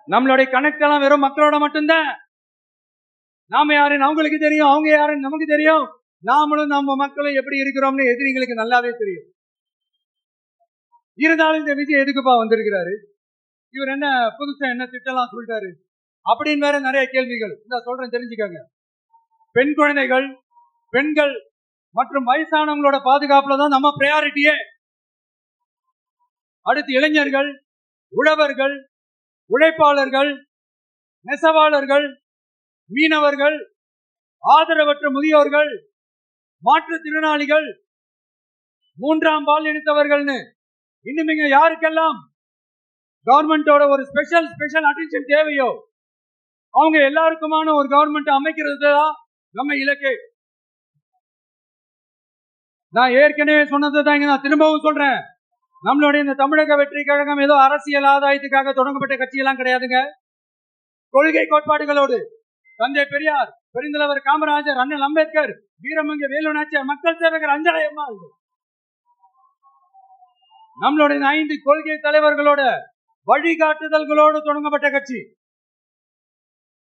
நம்மளுடைய கனெக்ட் எல்லாம் வெறும் மக்களோட மட்டும்தான். நாம யாருன்னு அவங்களுக்கு தெரியும், அவங்க யாருன்னு நமக்கு தெரியும். நாமளும் நம்ம மக்களும் எப்படி இருக்கிறோம்னு எதிரிங்களுக்கு நல்லாவே தெரியும். இருந்தாலும் இந்த விஜய் எதுக்குப்பா வந்திருக்கிறாரு, இவர் என்ன புதுசா என்ன திட்டலாம் சொல்லிட்டாரு அப்படின்னு வேற நிறைய கேள்விகள். இந்த சொல்றேன் தெரிஞ்சுக்கங்க. பெண் குழந்தைகள், பெண்கள் மற்றும் வயசானவங்களோட பாதுகாப்புல தான் நம்ம பிரையாரிட்டியே. அடுத்து இளைஞர்கள், உழவர்கள், உழைப்பாளர்கள், நெசவாளர்கள், மீனவர்கள், ஆதரவற்ற முதியோர்கள், மாற்றுத்திறனாளிகள், மூன்றாம் பால் இனத்தவர்கள்னு இன்னும் இங்க யாருக்கெல்லாம் கவர்மெண்டோட ஒரு ஸ்பெஷல் அட்டென்ஷன் தேவையோ அவங்க எல்லாருக்குமான ஒரு கவர்மெண்ட் அமைக்கிறது தான் நம்ம இலக்கு. நான் ஏற்கனவே சொன்னதுதான் இங்க நான் திரும்பவும் சொல்றேன். நம்மளுடைய இந்த தமிழக வெற்றி கழகம் ஏதோ அரசியல் ஆதாயத்துக்காக தொடங்கப்பட்ட கட்சியெல்லாம் கிடையாதுங்க. கொள்கை கோட்பாடுகளோடு தந்தை பெரியார், பெருந்தலைவர் காமராஜர், அண்ணல் அம்பேத்கர், வீரமங்க வேலு நாச்சியார், மக்கள் சேவகர் அஞ்சலை அம்மா, நம்மளுடைய 5 கொள்கை தலைவர்களோட வழிகாட்டுதல்களோடு தொடங்கப்பட்ட கட்சி.